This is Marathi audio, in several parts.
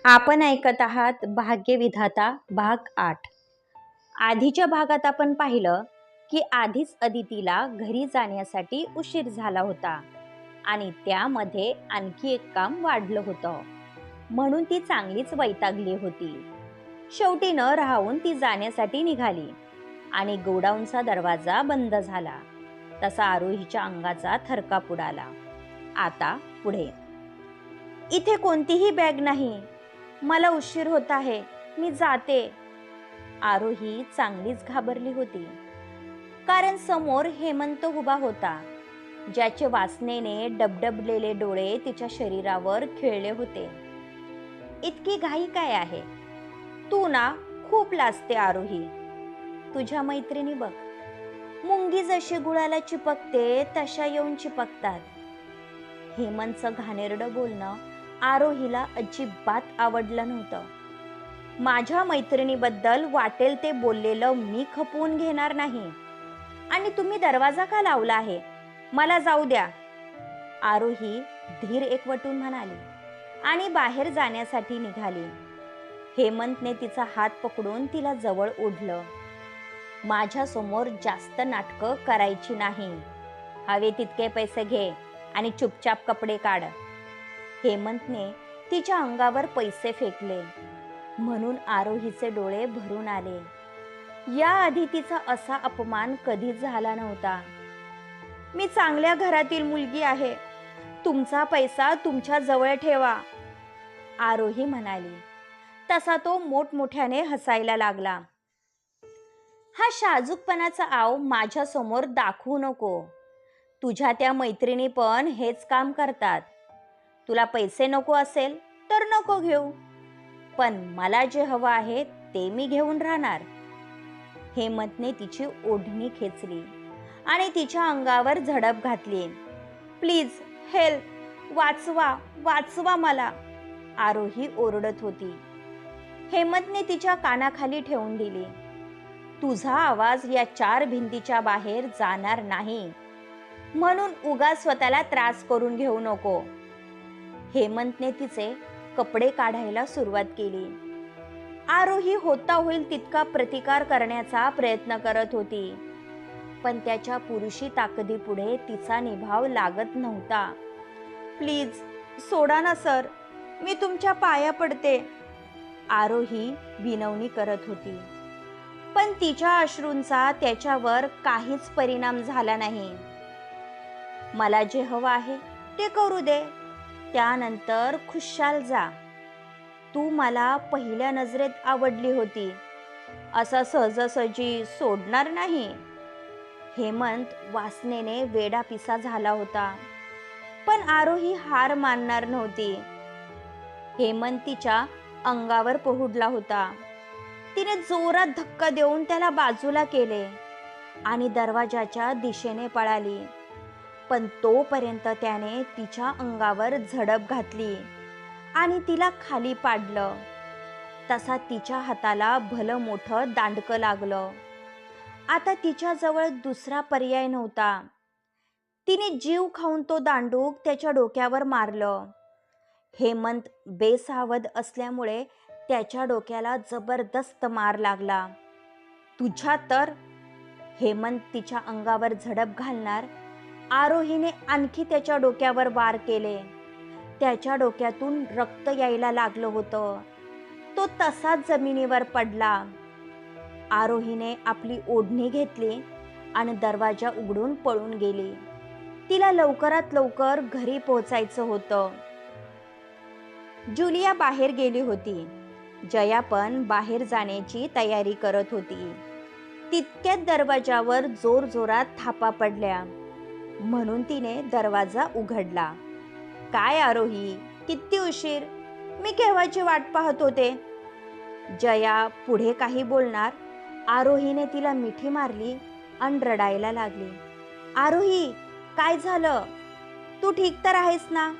आपण ऐकत आहात भाग्यविधाता भाग 8। आधीच्या भागात आपण पाहिलं की आधीच अदितीला घरी जाण्यासाठी उशीर झाला होता आणि त्यामध्ये आणखी एक काम वाढलं होतं, म्हणून ती चांगलीच वैतागली होती। शेवटी न राहून ती जाण्यासाठी निघाली आणि गोडाऊनचा दरवाजा बंद झाला तसा आरोहीच्या अंगाचा थरकाप उडाला। आता पुढे। इथे कोणतीही बॅग नाही, मला उशीर होत आहे, मी जाते। आरोही चांगलीच घाबरली होती, कारण समोर हेमंत उभा होता, ज्याचे वासनेने डबडबलेले डोळे तिच्या शरीरावर खिळले होते। इतकी घाई काय आहे? तू ना खूप लाजते आरोही। तुझ्या मैत्रिणी बघ, मुंगी जशी गुळाला चिपकते तशा येऊन चिपकतात। हेमंतचं घाणेरडं बोलणं आरोहीला अजिबात आवडलं नव्हतं। माझ्या मैत्रिणीबद्दल वाटेल ते बोललेलं मी खपवून घेणार नाही, आणि तुम्ही दरवाजा का लावला आहे? मला जाऊ द्या, आरोही धीर एकवटून म्हणाली आणि बाहेर जाण्यासाठी निघाली। हेमंतने तिचा हात पकडून तिला जवळ ओढलं। माझ्या समोर जास्त नाटकं करायची नाही, हवे तितके पैसे घे आणि चुपचाप कपडे काढ। हेमंतने तिच्या अंगावर पैसे फेकले, म्हणून आरोहीचे डोळे भरून आले। याआधी तिचा असा अपमान कधीच झाला नव्हता। मी चांगल्या घरातील मुलगी आहे, तुमचा पैसा तुमच्या जवळ ठेवा, आरोही म्हणाली। तसा तो मोठमोठ्याने हसायला लागला। हा शाजूकपणाचा आव माझ्या समोर दाखवू नको। तुझ्या त्या मैत्रिणी पण हेच काम करतात। तुला पैसे नको असेल तर नको घेऊ, पण मला जे हवं आहे ते मी घेऊन राहणार। हेमंतने तिची ओढणी खेचली आणि तिच्या अंगावर झडप घातली। प्लीज हेल्प, वाचवा वाचवा मला, आरोही ओरडत होती। हेमंतने तिच्या कानाखाली ठेवून दिली। तुझा आवाज या 4 भिंतीच्या बाहेर जाणार नाही, म्हणून उगाच स्वतःला त्रास करून घेऊ नको। हेमंतने तिचे कपडे काढायला सुरुवात केली। आरोही होता होईल तितका प्रतिकार करण्याचा प्रयत्न करत होती, पण त्याच्या पुरुषी ताकदीपुढे तिचा निभाव लागत नव्हता। प्लीज सोडा ना सर, मी तुमच्या पाया पडते, आरोही विनवणी करत होती। पण तिच्या अश्रूंचा त्याच्यावर काहीच परिणाम झाला नाही। मला जे हवं आहे ते करू दे, त्यानंतर खुशाल जा। तू मला पहिल्या नजरेत आवडली होती, असं सहजासहजी सोडणार नाही। हेमंत वासनेने वेडापिसा झाला होता, पण आरोही हार मानणार नव्हती। हेमंत तिच्या अंगावर पहुडला होता। तिने जोरात धक्का देऊन त्याला बाजूला केले आणि दरवाजाच्या दिशेने पळाली, पण तोपर्यंत त्याने तिच्या अंगावर झडप घातली आणि तिला खाली पाडलं। तसा तिच्या हाताला भलं मोठं दांडकं लागलं। आता तिच्याजवळ दुसरा पर्याय नव्हता। तिने जीव खाऊन तो दांडूक त्याच्या डोक्यावर मारलं। हेमंत बेसावध असल्यामुळे त्याच्या डोक्याला जबरदस्त मार लागला। तुझ्या तर, हेमंत तिच्या अंगावर झडप घालणार, आरोहीने आणखी त्याच्या डोक्यावर वार केले। त्याच्या डोक्यातून रक्त यायला लागलं होतं। तो तसाच जमिनीवर पडला। आरोहीने आपली ओढणी घेतली आणि दरवाजा उघडून पळून गेली। तिला लवकरात लवकर घरी पोहोचायचं होतं। जुलिया बाहेर गेली होती। जया पण बाहेर जाण्याची तयारी करत होती। तितक्यात दरवाजावर जोरजोरात थापा पडल्या, म्हणून तिने दरवाजा उघडला। काय आरोही, किती उशीर, मी केव्हाची वाट पाहत होते। जया पुढे काही बोलणार, आरोहीने तिला मिठी मारली आणि रडायला लागली। आरोही, काय झालं? तू ठीक तर आहेस ना?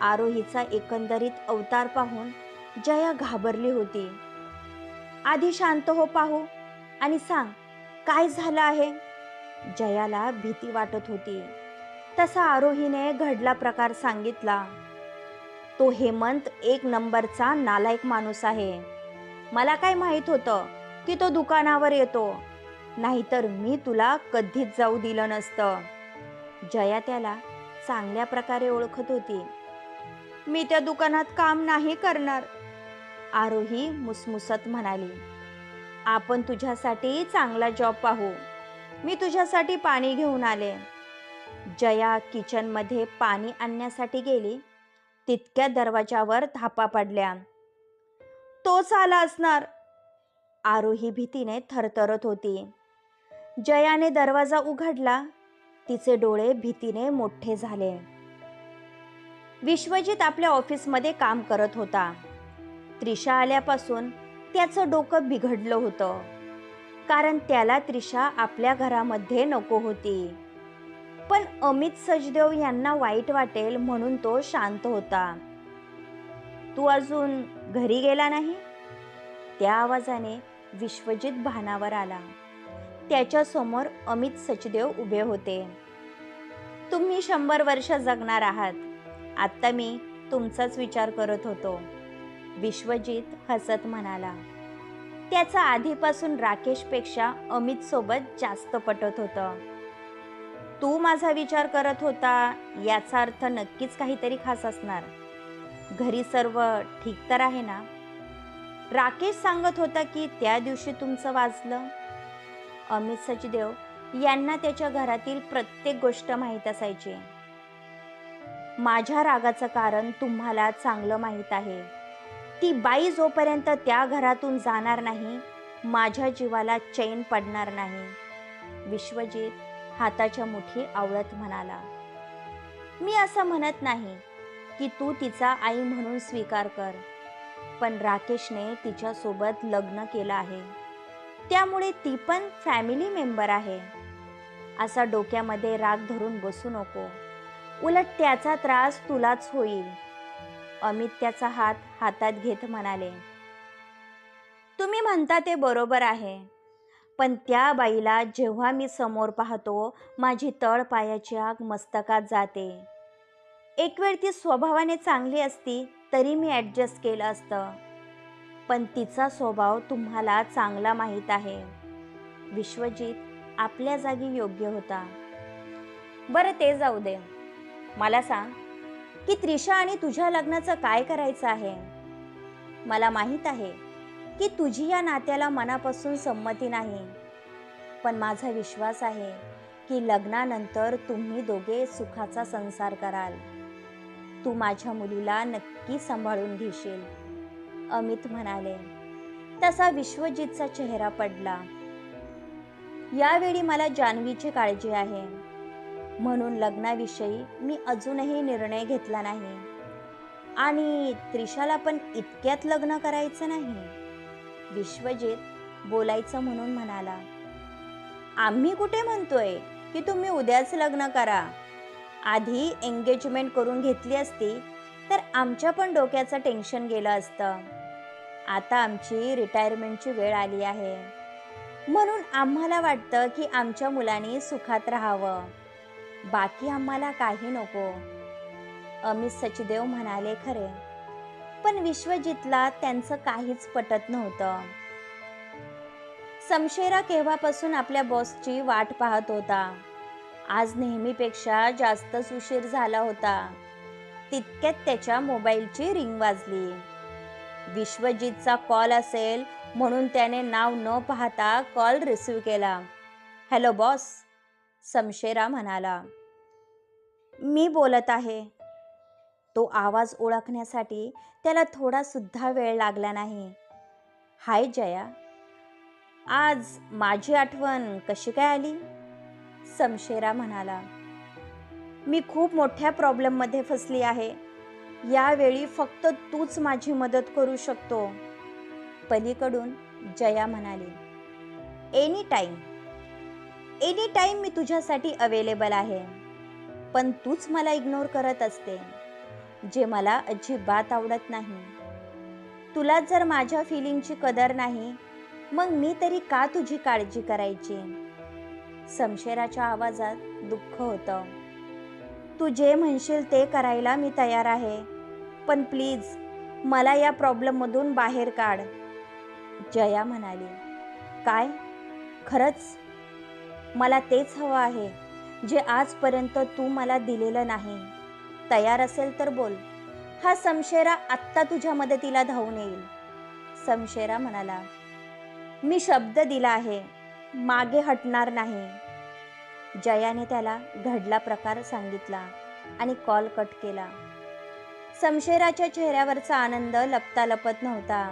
आरोहीचा एकंदरीत अवतार पाहून जया घाबरली होती। आधी शांत हो पाहू आणि सांग, काय झालं आहे? जयाला भीती वाटत होती। तसा आरोहीने घडला प्रकार सांगितला। तो हेमंत एक नंबरचा नालायक माणूस आहे. मला काय माहित होतं की तो दुकानावर येतो, नाहीतर मी तुला कधीच जाऊ दिलं नसतं. जया त्याला चांगल्या प्रकारे ओळखत होती. मी त्या दुकानात काम नाही करणार, आरोही मुसमुसत म्हणाली. आपण तुझ्यासाठी चांगला जॉब पाहू. मी तुझ्यासाठी पाणी घेऊन आले. जया किचनमध्ये पाणी आणण्यासाठी गेली. तितक्या दरवाजावर धापा पडल्या. तोच आला असणार, आरोही भीतीने थरथरत होती. जयाने दरवाजा उघडला. तिचे डोळे भीतीने मोठे झाले. विश्वजित आपल्या ऑफिसमध्ये काम करत होता. त्रिशा आल्यापासून त्याचं डोकं बिघडलं होतं, कारण त्याला त्रिशा आपल्या घरामध्ये नको होती. पण अमित सचदेव यांना वाईट वाटेल म्हणून तो शांत होता. तू अजून घरी गेला नाही? त्या आवाजाने विश्वजित भानावर आला. त्याच्यासमोर अमित सचदेव उभे होते. तुम्ही 100 वर्ष जगणार आहात. आत्ता मी तुमचाच विचार करत होतो, विश्वजित हसत म्हणाला. त्याचा आधीपासून राकेशपेक्षा अमित सोबत जास्त पटत होतं. तू माझा विचार करत होता याचा अर्थ नक्कीच काहीतरी खास असणार. घरी सर्व ठीक तर आहे ना? राकेश सांगत होता की त्या दिवशी तुमचं वाजलं. अमित सचदेव यांना त्याच्या घरातील प्रत्येक गोष्ट माहीत असायची. माझ्या रागाचं कारण तुम्हाला चांगलं माहीत आहे. ती बाई जोपर्यंत त्या घरातून जाणार नाही, माझ्या जीवाला चैन पडणार नाही, विश्वजित हाताच्या मुठी आवळत म्हणाला. मी असं म्हणत नाही की तू तिचा आई म्हणून स्वीकार कर, पण राकेशने तिच्यासोबत लग्न केलं आहे, त्यामुळे ती पण फॅमिली मेंबर आहे. असा डोक्यामध्ये राग धरून बसू नको, उलट त्याचा त्रास तुलाच होईल. अमित त्याचा हात हातात घेत म्हणाले. तुम्ही म्हणता ते बरोबर आहे, पण त्या बाईला जेव्हा मी समोर पाहतो, माझी तळपायाची आग मस्तकात जाते. एक वेळ ती स्वभावाने चांगली असती तरी मी ॲडजस्ट केलं असतं, पण तिचा स्वभाव तुम्हाला चांगला माहीत आहे. विश्वजित आपल्या जागी योग्य होता. बरं ते जाऊ दे, मला सांग की त्रिशा आणि तुझ्या लग्नाचं काय करायचं आहे? मला माहीत आहे की तुझी या नात्याला मनापासून संमती नाही, पण माझा विश्वास आहे की लग्नानंतर तुम्ही दोघे सुखाचा संसार कराल. तू माझ्या मुलीला नक्की सांभाळून घेशील, अमित म्हणाले. तसा विश्वजितचा चेहरा पडला. यावेळी मला जान्हवीची काळजी आहे, म्हणून लग्नाविषयी मी अजूनही निर्णय घेतला नाही. आणि त्रिशाला पण इतक्यात लग्न करायचं नाही, विश्वजित बोलायचं म्हणून म्हणाला. आम्ही कुठे म्हणतोय की तुम्ही उद्याच लग्न करा. आधी एंगेजमेंट करून घेतली असती तर आमच्या पण डोक्याचं टेन्शन गेलं असतं. आता आमची रिटायरमेंटची वेळ आली आहे, म्हणून आम्हाला वाटतं की आमच्या मुलांनी सुखात राहावं. बाकी आम्हाला काही नको, अमित सचदेव म्हणाले. खरे, पण विश्वजितला त्यांचं काहीच पटत नव्हतं. समशेरा केव्हापासून आपल्या बॉसची वाट पाहत होता. आज नेहमीपेक्षा जास्तच उशीर झाला होता. तितक्यात त्याच्या मोबाईलची रिंग वाजली. विश्वजितचा कॉल असेल म्हणून त्याने नाव न पाहता कॉल रिसीव्ह केला. हॅलो बॉस, समशेरा म्हणाला. मी बोलत आहे. तो आवाज ओळखण्यासाठी त्याला थोडासुद्धा वेळ लागला नाही. हाय जया, आज माझी आठवण कशी काय आली? समशेरा म्हणाला. मी खूप मोठ्या प्रॉब्लेममध्ये फसली आहे. यावेळी फक्त तूच माझी मदत करू शकतो, पलीकडून जया म्हणाली. एनी टाईम मी तुझ्यासाठी अवेलेबल आहे, पण तूच मला इग्नोर करत असते, जे मला अजिबात आवडत नाही. तुला जर माझ्या फिलिंगची कदर नाही, मग मी तरी का तुझी काळजी करायची? समशेराच्या आवाजात दुःख होतं. तू जे म्हणशील ते करायला मी तयार आहे, पण प्लीज मला या प्रॉब्लेममधून बाहेर काढ. जया म्हणाली, काय? खरंच? मला तेच हवं आहे जे आजपर्यंत तू मला दिलेलं नाही. तयार असेल तर बोल. हा समशेरा आत्ता तुझ्या मदतीला धावून येईल. समशेरा म्हणाला, मी शब्द दिला आहे, मागे हटणार नाही. जयाने त्याला घडला प्रकार सांगितला आणि कॉल कट केला. समशेराच्या चेहऱ्यावरचा आनंद लपता लपत नव्हता,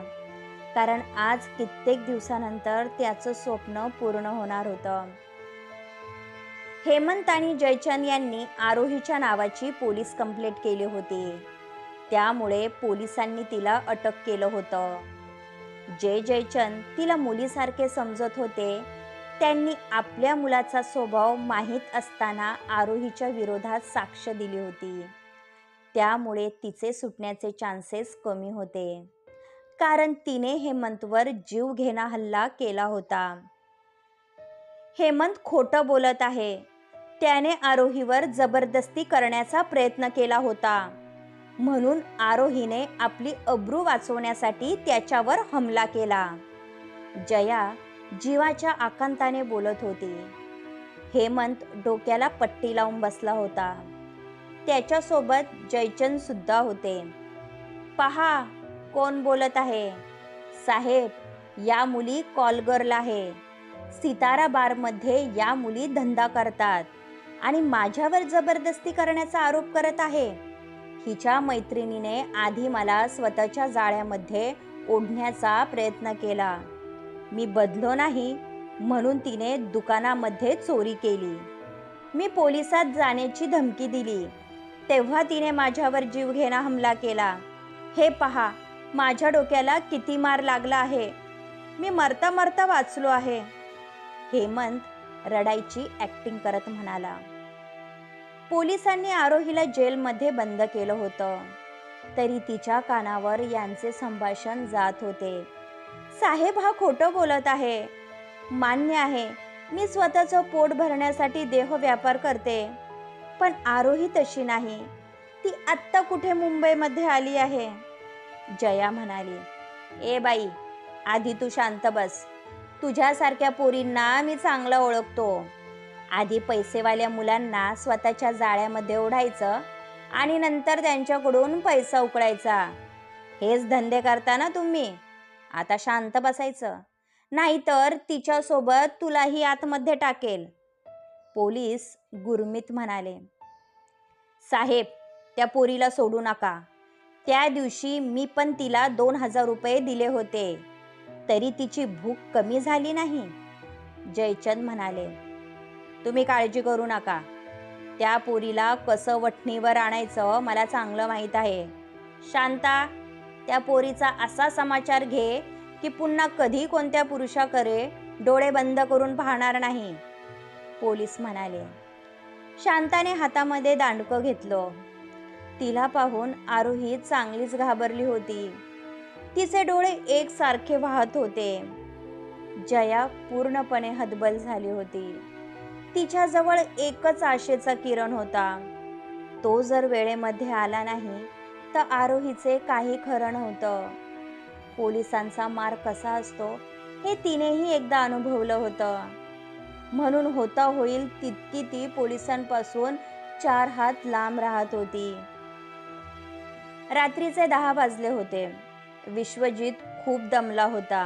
कारण आज कित्येक दिवसानंतर त्याचं स्वप्न पूर्ण होणार होतं. हेमंत आणि जयचंद यांनी आरोहीच्या नावाची पोलीस कंप्लेंट केली होती. त्यामुळे पोलिसांनी तिला अटक केलं होतं. जयचंद तिला मुलीसारखे समजत होते. त्यांनी आपल्या मुलाचा स्वभाव माहीत असताना आरोहीच्या विरोधात साक्ष दिली होती. त्यामुळे तिचे सुटण्याचे चान्सेस कमी होते, कारण तिने हेमंतवर जीवघेणा हल्ला केला होता. हेमंत खोटं बोलत आहे. त्याने आरोहीवर जबरदस्ती करण्याचा प्रयत्न केला होता, म्हणून आरोहीने आपली अब्रू वाचवण्यासाठी त्याच्यावर हमला केला. जया जीवाच्या आकांताने बोलत होती. हेमंत डोक्याला पट्टी लावून बसला होता. त्याच्यासोबत जयचंद सुद्धा होते. पहा कोण बोलत आहे. साहेब, या मुली कॉलगर्ल आहे. सितारा बारमध्ये या मुली धंदा करतात आणि माझ्यावर जबरदस्ती करण्याचा आरोप करत आहे. हिच्या मैत्रिणीने आधी मला स्वतःच्या जाळ्यामध्ये ओढण्याचा प्रयत्न केला. मी बदलो नाही, म्हणून तिने दुकानामध्ये चोरी केली. मी पोलिसात जाण्याची धमकी दिली, तेव्हा तिने माझ्यावर जीवघेणा हमला केला. हे पहा, माझ्या डोक्याला किती मार लागला आहे. मी मरता मरता वाचलो आहे. हेमंत रडायची ॲक्टिंग करत म्हणाला. पोलिसांनी आरोहीला जेलमध्ये बंद केलं होतं, तरी तिच्या कानावर यांचे संभाषण जात होते. साहेब, हा खोटं बोलत आहे. मान्य आहे, मी स्वतःचं पोट भरण्यासाठी देह व्यापार करते, पण आरोही तशी नाही. ती आत्ता कुठे मुंबईमध्ये आली आहे. जया म्हणाली, ए बाई, आधी तू शांत बस. तुझ्यासारख्या पोरींना मी चांगलं ओळखतो. आधी पैसेवाल्या मुलांना स्वतःच्या जाळ्यामध्ये ओढायचं आणि नंतर त्यांच्याकडून पैसा उकळायचा. हेच धंदे करता ना तुम्ही. आता शांत बसायचं, नाहीतर तिच्यासोबत तुलाही आतमध्ये टाकेल. पोलीस गुरमीत म्हणाले. साहेब, त्या पोरीला सोडू नका. त्या दिवशी मी पण तिला 2,000 रुपये दिले होते, तरी तिची भूक कमी झाली नाही. जयचंद म्हणाले, तुम्ही काळजी करू नका. त्या पोरीला कसं वठणीवर आणायचं मला चांगलं माहीत आहे. शांता, त्या पोरीचा असा समाचार घे की पुन्हा कधी कोणत्या पुरुषाकडे डोळे बंद करून पाहणार नाही. पोलीस म्हणाले. शांताने हातामध्ये दांडकं घेतलं. तिला पाहून आरोही चांगलीच घाबरली होती. तिचे डोळे एकसारखे वाहत होते. जया पूर्णपणे हतबल झाली होती. तिच्याजवळ एकच आशेचा किरण होता. तो जर वेळेमध्ये आला नाही तर आरोहीचे काही खरं नव्हतं. पोलिसांचा मार कसा असतो हे तिनेही एकदा अनुभवलं होतं, म्हणून होता होईल तितकी ती पोलिसांपासून 4 हात लांब राहत होती. रात्रीचे 10 वाजले होते. विश्वजित खूप दमला होता.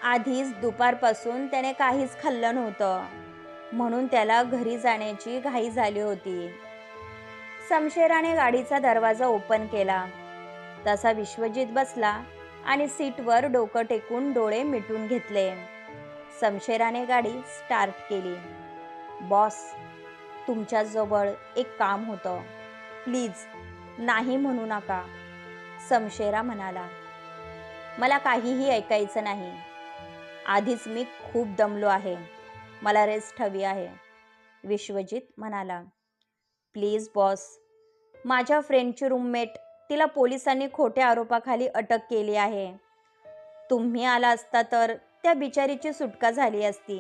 आधीच दुपारपासून त्याने काहीच खाल्लं नव्हतं, म्हणून त्याला घरी जाण्याची घाई झाली होती. समशेराने गाडीचा दरवाजा ओपन केला. तसा विश्वजित बसला आणि सीटवर डोकं टेकून डोळे मिटून घेतले. समशेराने गाडी स्टार्ट केली. बॉस, तुमच्याजवळ एक काम होतं. प्लीज नाही म्हणू नका. समशेरा म्हणाला, मला काहीही ऐकायचं नाही. आधीच मी खूप दमलो आहे. मला रेस्ट हवी आहे. विश्वजित म्हणाला. प्लीज बॉस, माझ्या फ्रेंडची रूममेट, तिला पोलिसांनी खोट्या आरोपाखाली अटक केली आहे. तुम्ही आला असता तर त्या बिचारीची सुटका झाली असती.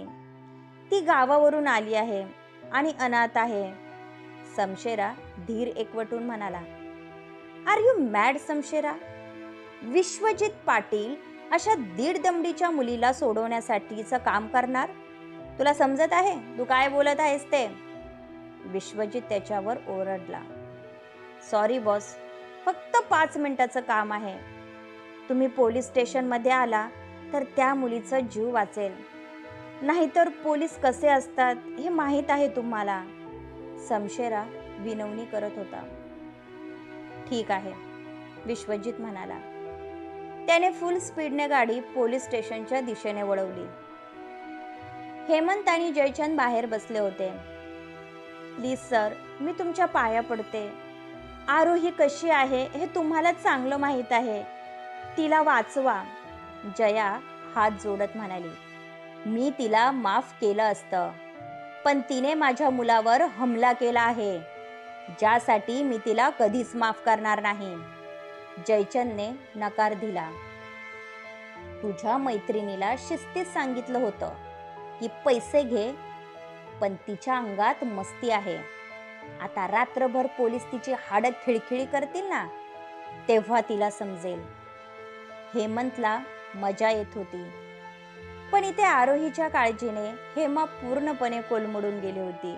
ती गावावरून आली आहे आणि अनाथ आहे. समशेरा धीर एकवटून म्हणाला. Are you mad Samshera? Vishwajit Patil अशा दीड दमडीच्या मुलीला सोडवण्यासाठीचं काम करणार? तुला समजत आहे तू काय बोलत आहेस ते? विश्वजित त्याच्यावर ओरडला. सॉरी बॉस, फक्त 5 मिनिटाचं काम आहे. तुम्ही पोलीस स्टेशनमध्ये आला तर त्या मुलीचा जीव वाचेल. नाहीतर पोलीस कसे असतात हे माहीत आहे तुम्हाला. समशेरा विनवणी करत होता. ठीक आहे, विश्वजित म्हणाला. त्याने फुल स्पीडने गाडी पोलीस स्टेशनच्या दिशेने वळवली. हेमंत आणि जयचंद बाहेर बसले होते. प्लीज सर, मी तुमच्या पाया पडते. आरोही कशी आहे हे तुम्हाला चांगलं माहीत आहे. तिला वाचवा. जया हात जोडत म्हणाली. मी तिला माफ केलं असतं, पण तिने माझ्या मुलावर हमला केला आहे, ज्यासाठी मी तिला कधीच माफ करणार नाही. जयचंदने नकार दिला. तुझ्या मैत्रिणीला शिस्तीत सांगितलं होतं की पैसे घे, पण तिच्या अंगात मस्ती आहे. आता रात्रभर पोलीस तिची हाडं खिळखिळी करतील ना, तेव्हा तिला समजेल. हेमंतला मजा येत होती, पण इथे आरोहीच्या काळजीने हेमा पूर्णपणे कोलमडून गेली होती.